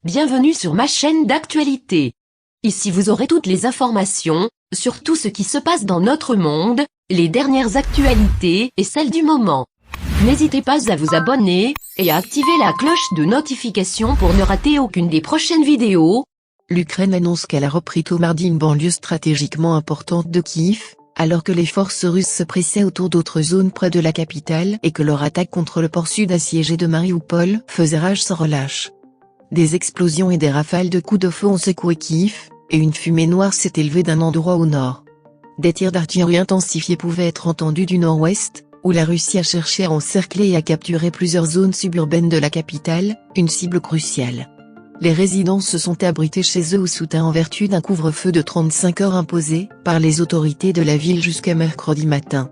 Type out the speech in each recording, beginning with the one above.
Bienvenue sur ma chaîne d'actualité. Ici vous aurez toutes les informations, sur tout ce qui se passe dans notre monde, les dernières actualités et celles du moment. N'hésitez pas à vous abonner, et à activer la cloche de notification pour ne rater aucune des prochaines vidéos. L'Ukraine annonce qu'elle a repris tôt mardi une banlieue stratégiquement importante de Kiev, alors que les forces russes se pressaient autour d'autres zones près de la capitale et que leur attaque contre le port sud assiégé de Mariupol faisait rage sans relâche. Des explosions et des rafales de coups de feu ont secoué Kiev, et une fumée noire s'est élevée d'un endroit au nord. Des tirs d'artillerie intensifiés pouvaient être entendus du nord-ouest, où la Russie a cherché à encercler et à capturer plusieurs zones suburbaines de la capitale, une cible cruciale. Les résidents se sont abrités chez eux ou soutint en vertu d'un couvre-feu de 35 heures imposé par les autorités de la ville jusqu'à mercredi matin.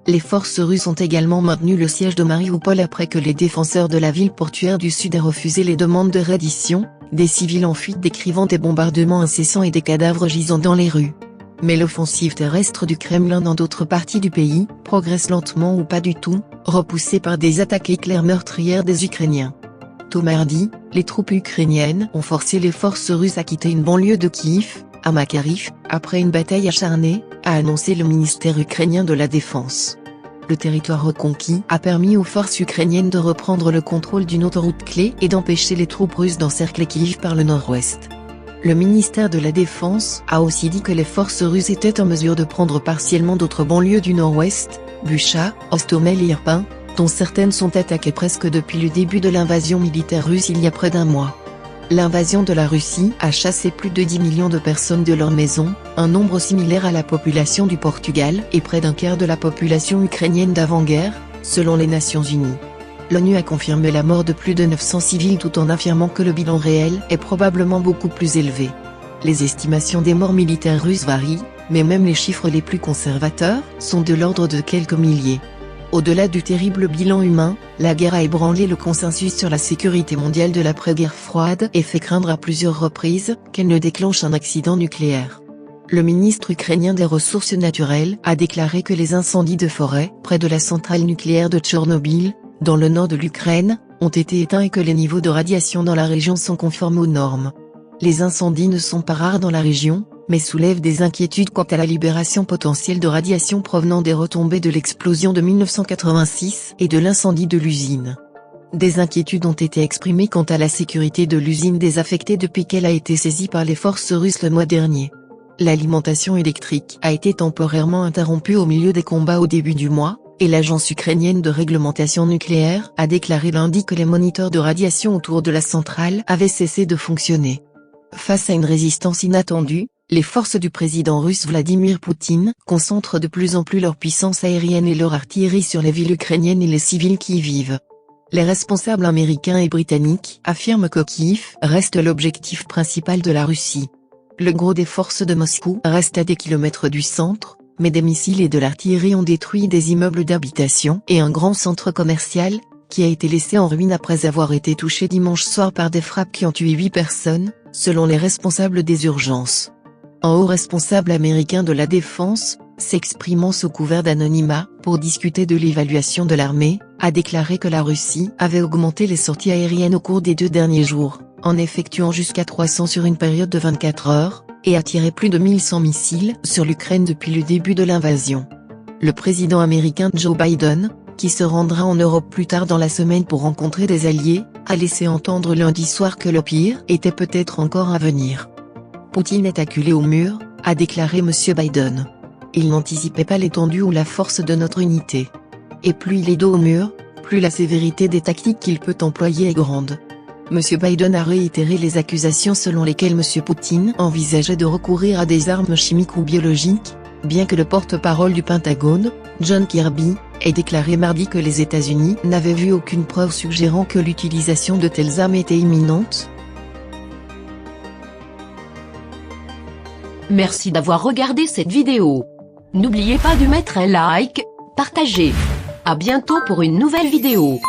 Les forces russes ont également maintenu le siège de Mariupol après que les défenseurs de la ville portuaire du sud aient refusé les demandes de reddition, des civils en fuite décrivant des bombardements incessants et des cadavres gisant dans les rues. Mais l'offensive terrestre du Kremlin dans d'autres parties du pays progresse lentement ou pas du tout, repoussée par des attaques éclairs meurtrières des Ukrainiens. Tôt mardi, les troupes ukrainiennes ont forcé les forces russes à quitter une banlieue de Kiev, à Makariv, après une bataille acharnée, a annoncé le ministère ukrainien de la Défense. Le territoire reconquis a permis aux forces ukrainiennes de reprendre le contrôle d'une autoroute clé et d'empêcher les troupes russes d'encercler Kiev par le nord-ouest. Le ministère de la Défense a aussi dit que les forces russes étaient en mesure de prendre partiellement d'autres banlieues du nord-ouest, Bucha, Hostomel et Irpin, dont certaines sont attaquées presque depuis le début de l'invasion militaire russe il y a près d'un mois. L'invasion de la Russie a chassé plus de 10 millions de personnes de leur maison, un nombre similaire à la population du Portugal et près d'un quart de la population ukrainienne d'avant-guerre, selon les Nations Unies. L'ONU a confirmé la mort de plus de 900 civils tout en affirmant que le bilan réel est probablement beaucoup plus élevé. Les estimations des morts militaires russes varient, mais même les chiffres les plus conservateurs sont de l'ordre de quelques milliers. Au-delà du terrible bilan humain, la guerre a ébranlé le consensus sur la sécurité mondiale de l'après-guerre froide et fait craindre à plusieurs reprises qu'elle ne déclenche un accident nucléaire. Le ministre ukrainien des Ressources naturelles a déclaré que les incendies de forêt près de la centrale nucléaire de Tchernobyl, dans le nord de l'Ukraine, ont été éteints et que les niveaux de radiation dans la région sont conformes aux normes. Les incendies ne sont pas rares dans la région, mais soulèvent des inquiétudes quant à la libération potentielle de radiation provenant des retombées de l'explosion de 1986 et de l'incendie de l'usine. Des inquiétudes ont été exprimées quant à la sécurité de l'usine désaffectée depuis qu'elle a été saisie par les forces russes le mois dernier. L'alimentation électrique a été temporairement interrompue au milieu des combats au début du mois, et l'agence ukrainienne de réglementation nucléaire a déclaré lundi que les moniteurs de radiation autour de la centrale avaient cessé de fonctionner. Face à une résistance inattendue, les forces du président russe Vladimir Poutine concentrent de plus en plus leur puissance aérienne et leur artillerie sur les villes ukrainiennes et les civils qui y vivent. Les responsables américains et britanniques affirment que Kiev reste l'objectif principal de la Russie. Le gros des forces de Moscou reste à des kilomètres du centre, mais des missiles et de l'artillerie ont détruit des immeubles d'habitation et un grand centre commercial, qui a été laissé en ruine après avoir été touché dimanche soir par des frappes qui ont tué 8 personnes, selon les responsables des urgences. Un haut responsable américain de la défense, s'exprimant sous couvert d'anonymat pour discuter de l'évaluation de l'armée, a déclaré que la Russie avait augmenté les sorties aériennes au cours des 2 derniers jours, en effectuant jusqu'à 300 sur une période de 24 heures, et a tiré plus de 1100 missiles sur l'Ukraine depuis le début de l'invasion. Le président américain Joe Biden, qui se rendra en Europe plus tard dans la semaine pour rencontrer des alliés, a laissé entendre lundi soir que le pire était peut-être encore à venir. Poutine est acculé au mur, a déclaré M. Biden. Il n'anticipait pas l'étendue ou la force de notre unité. Et plus il est dos au mur, plus la sévérité des tactiques qu'il peut employer est grande. M. Biden a réitéré les accusations selon lesquelles M. Poutine envisageait de recourir à des armes chimiques ou biologiques, bien que le porte-parole du Pentagone, John Kirby, ait déclaré mardi que les États-Unis n'avaient vu aucune preuve suggérant que l'utilisation de telles armes était imminente. Merci d'avoir regardé cette vidéo. N'oubliez pas de mettre un like, partager. À bientôt pour une nouvelle vidéo.